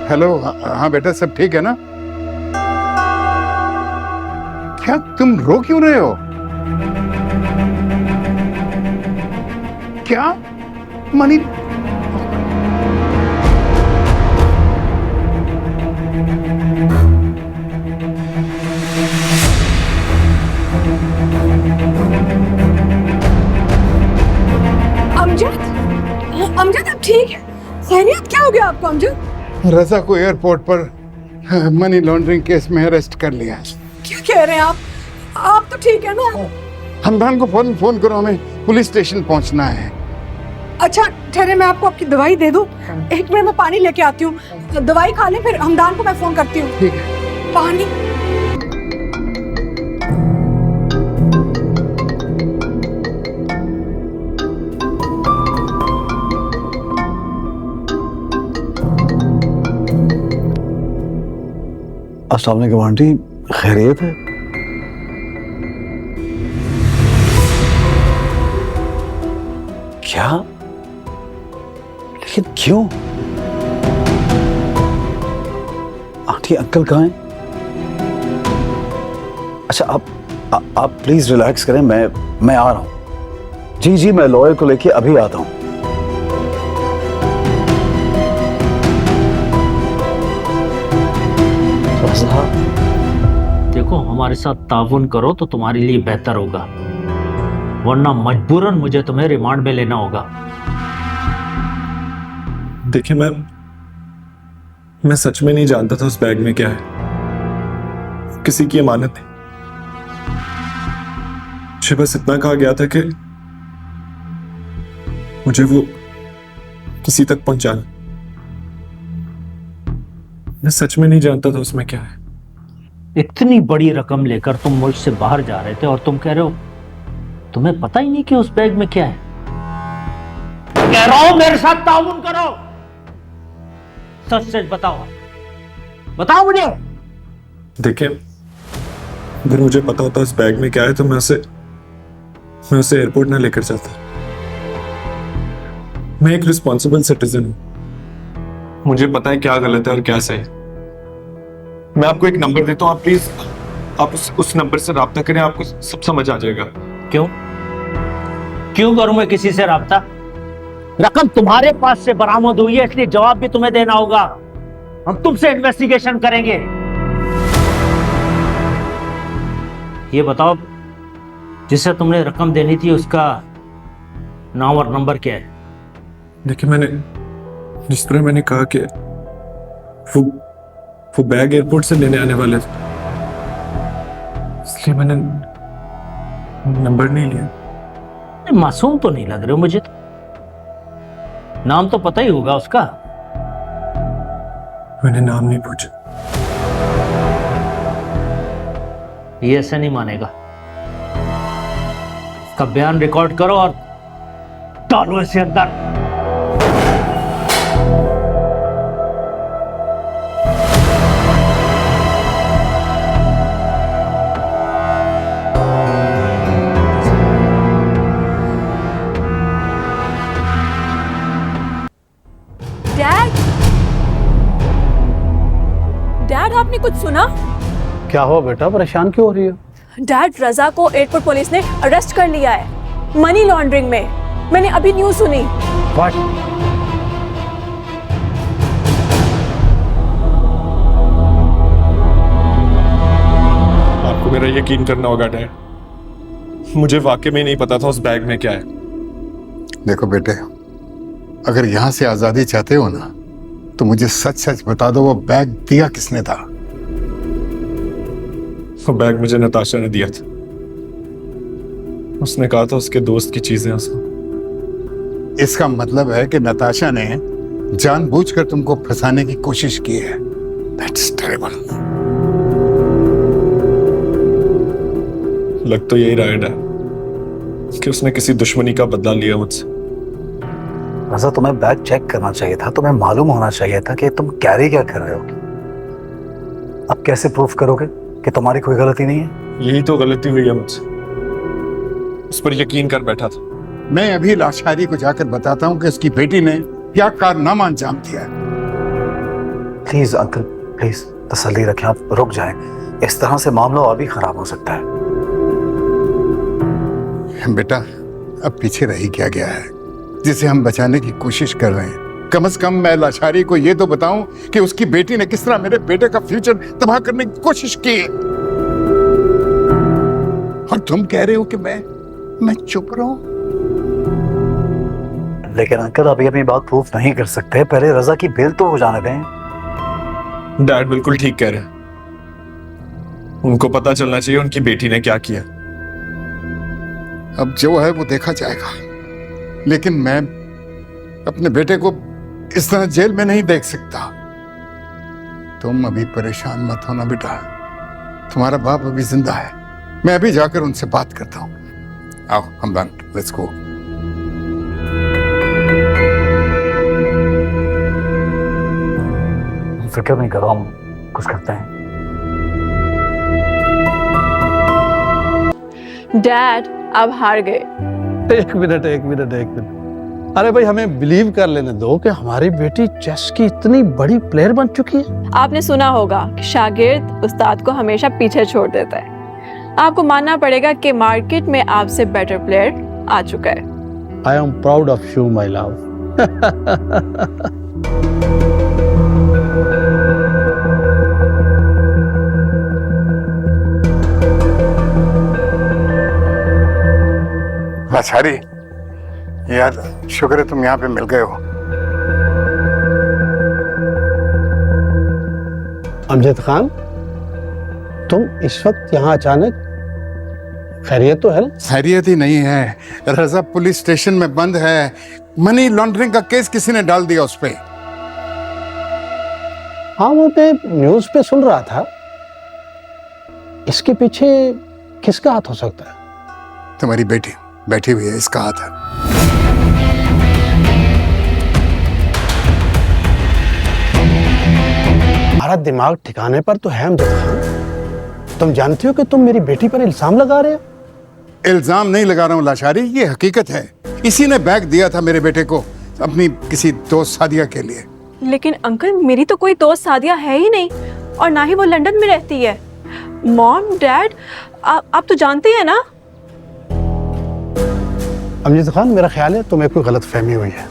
Hello, हाँ बेटा, सब ठीक है ना? क्या तुम रो क्यों रहे हो? क्या मनी? अमजद अब ठीक है? खैरियत, क्या हो गया आपको अमजद? रजा को एयरपोर्ट पर मनी लॉन्ड्रिंग केस में अरेस्ट कर लिया है। क्या कह रहे हैं आप? आप तो ठीक है ना? हमदान को फोन करो, हमें पुलिस स्टेशन पहुंचना है। अच्छा ठहरे, मैं आपको आपकी दवाई दे दूं? एक मिनट में पानी लेके आती हूँ। दवाई खा लें, फिर हमदान को मैं फोन करती हूँ। ठीक है। पानी। अस्सलाम वालेकुम आंटी, खैरियत है? क्या? लेकिन क्यों? आंटी अंकल कहाँ हैं? अच्छा आप प्लीज रिलैक्स करें, मैं आ रहा हूं। जी मैं लॉयर को लेके अभी आता हूं। देखो, हमारे साथ ताउन करो तो तुम्हारे लिए बेहतर होगा, वरना मजबूरन मुझे तुम्हें रिमांड में लेना होगा। देखिए, मैं सच में नहीं जानता था उस बैग में क्या है। किसी की अमानत नहीं। मुझे बस इतना कहा गया था कि मुझे वो किसी तक पहुंचाना। मैं सच में नहीं जानता था उसमें क्या है। इतनी बड़ी रकम लेकर तुम मुल्क से बाहर जा रहे थे और तुम कह रहे हो तुम्हें पता ही नहीं कि उस बैग में क्या है। कह रहा हूं मेरे साथ ताउन करो। सच सच बताओ मुझे। देखिए, अगर मुझे पता होता उस बैग में क्या है तो मैं उसे एयरपोर्ट ना लेकर जाता। मैं एक रिस्पॉन्सिबल सिटीजन हूं, मुझे पता है क्या गलत है और क्या सही। मैं आपको एक नंबर देता हूं, आप प्लीज आप उस नंबर से राब्ता करें, आपको सब समझ आ जाएगा। क्यों करूं मैं किसी से राब्ता? रकम तुम्हारे पास से बरामद हुई है, इसलिए जवाब भी तुम्हें देना होगा। हम तुमसे इन्वेस्टिगेशन करेंगे। ये बताओ, जिसे तुमने रकम देनी थी उसका नाम और नंबर क्या है? देखिए, जिस तरह मैंने कहा कि वो बैग एयरपोर्ट से लेने आने वाले थे, इसलिए मैंने नंबर नहीं लिया। मासूम तो नहीं लग रहे हो मुझे तो। नाम तो पता ही होगा उसका। मैंने नाम नहीं पूछा। ये ऐसे नहीं मानेगा। इसका बयान रिकॉर्ड करो और डालो इसे अंदर। डैड, आपने कुछ सुना? क्या हुआ बेटा, परेशान क्यों हो रही हो? डैड, रजा को एयरपोर्ट पुलिस ने अरेस्ट कर लिया है मनी लॉन्ड्रिंग में। मैंने अभी न्यूज़ सुनी। What? आपको मेरा यकीन करना होगा डैड, मुझे वाकई में नहीं पता था उस बैग में क्या है। देखो बेटे, अगर यहां से आजादी चाहते हो ना तो मुझे सच सच बता दो, वो बैग दिया किसने था? वो बैग मुझे नताशा ने दिया था। उसने कहा था उसके दोस्त की चीजें उसको। इसका मतलब है कि नताशा ने जानबूझकर तुमको फंसाने की कोशिश की है। That's terrible. लग तो यही रहा है डैड कि उसने किसी दुश्मनी का बदला लिया मुझसे। रजा, तुम्हें बैग चेक करना चाहिए था, तुम्हें मालूम होना चाहिए था कि तुम कैरी क्या कर रहे हो। अब कैसे प्रूफ करोगे कि तुम्हारी कोई गलती नहीं है? यही तो गलती हुई है मुझसे, उस पर यकीन कर बैठा था। मैं अभी लाशारी को जाकर बताता हूं कि उसकी बेटी ने क्या कारनामा अंजाम दिया है। प्लीज अंकल, प्लीज तसल्ली रखें, आप रुक जाएं। इस तरह से मामला और भी खराब हो सकता है। बेटा, अब पीछे रह ही क्या गया है जिसे हम बचाने की कोशिश कर रहे हैं। कम से कम मैं लाचारी को ये तो बताऊं कि उसकी बेटी ने किस तरह मेरे बेटे का फ्यूचर तबाह करने की कोशिश की है। और तुम कह रहे हो कि मैं चुप रहूं? लेकिन अंकल अभी अपनी बात प्रूफ नहीं कर सकते, पहले रजा की बेल तो हो जाने दें। डैड बिल्कुल ठीक कह रहे हैं, उनको पता चलना चाहिए उनकी बेटी ने क्या किया। अब जो है वो देखा जाएगा, लेकिन मैं अपने बेटे को इस तरह जेल में नहीं देख सकता। तुम अभी परेशान मत होना बेटा, तुम्हारा बाप अभी जिंदा है। मैं अभी जाकर उनसे बात करता हूं। आओ हमदान, लेट्स गो। फिक्र नहीं करो, हम कुछ करते हैं। डैड आप हार गए। एक मिनट। अरे भाई, हमें बिलीव कर लेने दो कि हमारी बेटी चेस की इतनी बड़ी प्लेयर बन चुकी है। आपने सुना होगा कि शागिर्द उस्ताद को हमेशा पीछे छोड़ देता है। आपको मानना पड़ेगा कि मार्केट में आपसे बेटर प्लेयर आ चुका है। I am proud of you my love. लाचारी, यार शुक्र है तुम यहाँ पे मिल गए हो। अमजद खान, तुम इस वक्त यहाँ अचानक, खैरियत तो है ना? खैरियत ही नहीं है, रजा पुलिस स्टेशन में बंद है। मनी लॉन्ड्रिंग का केस किसी ने डाल दिया उस पे। हाँ, वो मैं न्यूज पे सुन रहा था। इसके पीछे किसका हाथ हो सकता है? तुम्हारी बेटी बैठी हुई है, इसका हाथ है। हमारा दिमाग ठिकाने पर तो है अमजद खान। तुम जानते हो कि तुम मेरी बेटी पर इल्जाम लगा रहे हो? इल्जाम नहीं लगा रहा हूँ लाचारी, ये हकीकत है। इसी ने बैग दिया था मेरे बेटे को अपनी किसी दोस्त सादिया के लिए। लेकिन अंकल, मेरी तो कोई दोस्त सादिया है ही नहीं, और ना ही वो लंदन में रहती है। मॉम, डैड, आप तो जानते हैं ना। अमजद खान, मेरा ख्याल है तुम्हें कोई गलत फहमी हुई है।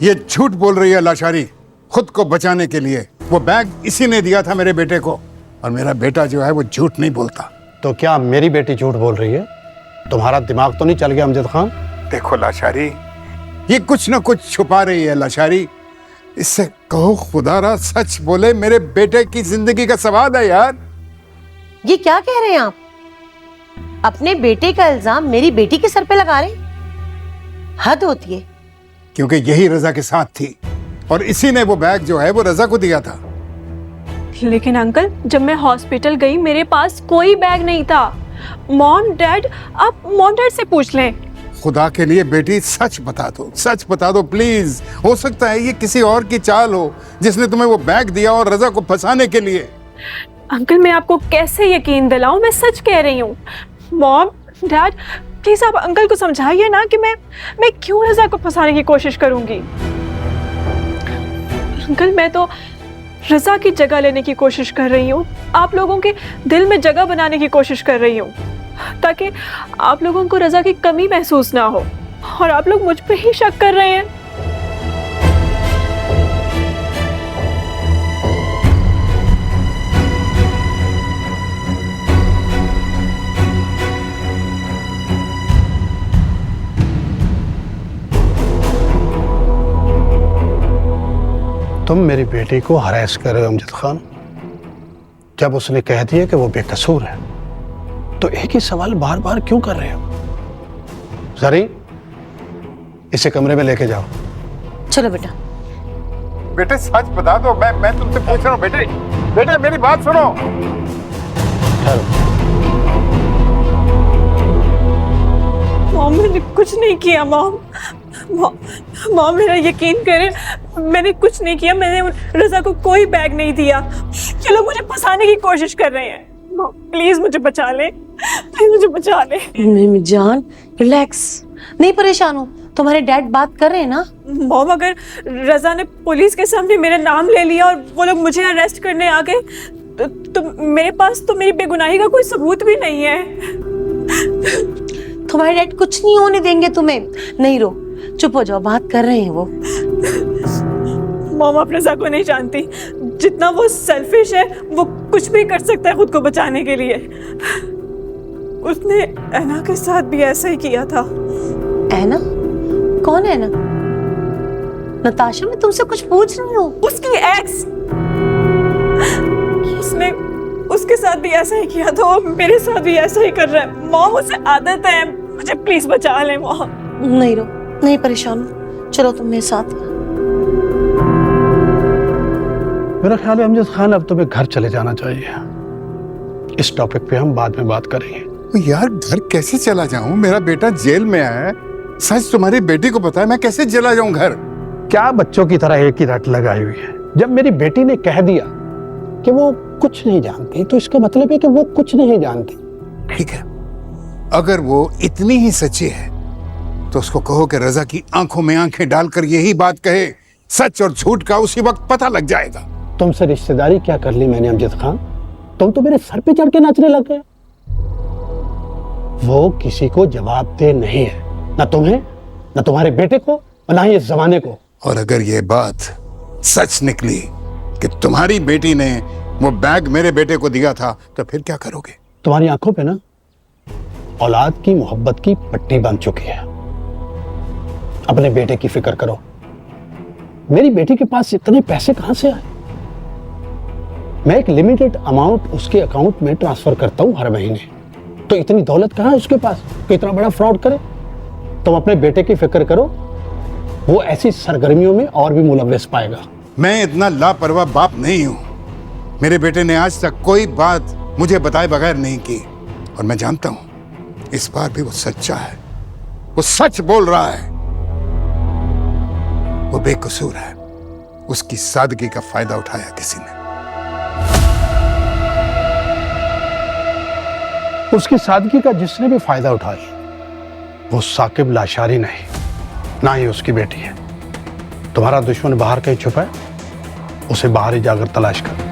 ये झूठ बोल रही है लाचारी, खुद को बचाने के लिए। वो बैग इसी ने दिया था मेरे बेटे को, और मेरा बेटा जो है वो झूठ नहीं बोलता। तो क्या मेरी बेटी झूठ बोल रही है? तुम्हारा दिमाग तो नहीं चल गया अमजद खान? देखो लाचारी, ये कुछ ना कुछ छुपा रही है लाचारी। इससे कहो खुदारा सच बोले, मेरे बेटे की जिंदगी का सवाल है यार। ये क्या कह रहे हैं आप? अपने बेटे का इल्जाम मेरी बेटी के सर पे लगा रहे हैं? हद होती है। क्योंकि यही रजा के साथ थी, और इसी ने वो बैग जो है वो रजा को दिया था। लेकिन अंकल, जब मैं हॉस्पिटल गई मेरे पास कोई बैग नहीं था। मॉम, डैड, आप मॉम डैड से पूछ लें। खुदा के लिए बेटी सच बता दो प्लीज। हो सकता है ये किसी और की चाल हो जिसने तुम्हें वो बैग दिया और रजा को फंसाने के लिए। अंकल, मैं आपको कैसे यकीन दिलाऊं? मैं सच कह रही हूँ। मॉम, डैड, प्लीज आप अंकल को समझाइए ना कि मैं क्यों रजा को फंसाने की कोशिश करूंगी। अंकल, मैं तो रजा की जगह लेने की कोशिश कर रही हूँ। आप लोगों के दिल में जगह बनाने की कोशिश कर रही हूँ, ताकि आप लोगों को रजा की कमी महसूस ना हो। और आप लोग मुझ पे ही शक कर रहे हैं। तुम मेरी बेटी को हरास कर रहे हो अमजद खान। जब उसने कह दिया कि वो बेकसूर है, तो एक ही सवाल बार बार क्यों कर रहे हो? जरी, इसे कमरे में लेके जाओ। चलो बेटा। बेटे सच बता दो, मैं तुमसे पूछ रहा हूँ। बेटे मेरी बात सुनो। मॉम, मैंने कुछ नहीं किया। मॉम, मेरा यकीन करें, मैंने कुछ नहीं किया। मैंने रजा को कोई बैग नहीं दिया। ये लोग मुझे फंसाने की कोशिश कर रहे हैं। मॉम, प्लीज मुझे बचा ले, प्लीज मुझे बचा ले। मेरी जान, रिलैक्स, नहीं परेशान हो। तुम्हारे डैड बात कर रहे हैं ना? मॉम, अगर रजा ने पुलिस के सामने मेरा नाम ले लिया और वो लोग मुझे अरेस्ट करने आ गए तो मेरे पास तो मेरी बेगुनाही का कोई सबूत भी नहीं है। तुम्हारे डैड कुछ नहीं होने देंगे तुम्हें। नहीं रो, चुप हो जाओ, बात कर रहे हैं वो। मॉम, आप रजा को नहीं जानती, जितना वो सेल्फिश है वो कुछ भी कर सकता है खुद को बचाने के लिए। उसने ऐना के साथ भी ऐसा ही किया था। ऐना? कौन है ना? नताशा, मैं तुमसे कुछ पूछ रही हूँ। उसकी एक्स, उसने उसके साथ भी ऐसा ही किया था और मेरे साथ भी ऐसा ही कर रहा है। मॉम, उसे आदत है, मुझे प्लीज बचा ले मॉम। नहीं रो, नहीं परेशान हो, चलो तुम मेरे साथ। मेरा ख्याल है अमजद खान अब तुम्हें घर चले जाना चाहिए। इस टॉपिक पे हम बाद में बात करेंगे। यार घर कैसे चला जाऊं? मेरा बेटा जेल में है। सच तुम्हारी बेटी को पता है, मैं कैसे चला जाऊं घर? क्या बच्चों की तरह एक ही रट लगाई हुई है? जब मेरी बेटी ने कह दिया कि वो कुछ नहीं जानती तो इसका मतलब है कि वो कुछ नहीं जानती। ठीक है, अगर वो इतनी ही सच्ची है तो उसको कहो कि रजा की आंखों में आंखें डालकर यही बात कहे। सच और झूठ का उसी वक्त पता लग जाएगा। तुमसे रिश्तेदारी क्या कर ली मैंने अमजद खान? तुम तो मेरे सर पे चढ़ के नाचने लग गए। वो किसी को जवाब दे नहीं है, ना तुम्हें, ना तुम्हारे बेटे को, और ना ही इस जमाने को। और अगर ये बात सच निकली कि तुम्हारी बेटी ने वो बैग मेरे बेटे को दिया था तो फिर क्या करोगे? तुम्हारी आंखों पे ना औलाद की मोहब्बत की पट्टी बंध चुकी है। अपने बेटे की फिक्र करो। मेरी बेटी के पास इतने पैसे कहां से आए? मैं एक लिमिटेड अमाउंट उसके अकाउंट में ट्रांसफर करता हूं हर महीने, तो इतनी दौलत कहां है उसके पास कि इतना बड़ा फ्रॉड करे? तुम अपने बेटे की फिक्र करो, वो ऐसी सरगर्मियों में और भी मुलव्वस पाएगा। मैं इतना लापरवाह बाप नहीं हूं। मेरे बेटे ने आज तक कोई बात मुझे बताए बगैर नहीं की, और मैं जानता हूं इस बार भी वो सच्चा है। वो सच बोल रहा है। वो बेकसूर है। उसकी सादगी का फायदा उठाया किसी ने। उसकी सादगी का जिसने भी फायदा उठाया वो साकिब लाशारी नहीं, ना ही उसकी बेटी है। तुम्हारा दुश्मन बाहर कहीं छुपा है, उसे बाहर ही जाकर तलाश कर।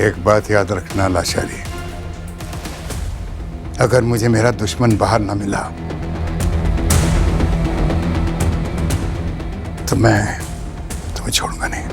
एक बात याद रखना लाशारी, अगर मुझे मेरा दुश्मन बाहर ना मिला तो मैं तुम्हें छोड़ूंगा नहीं।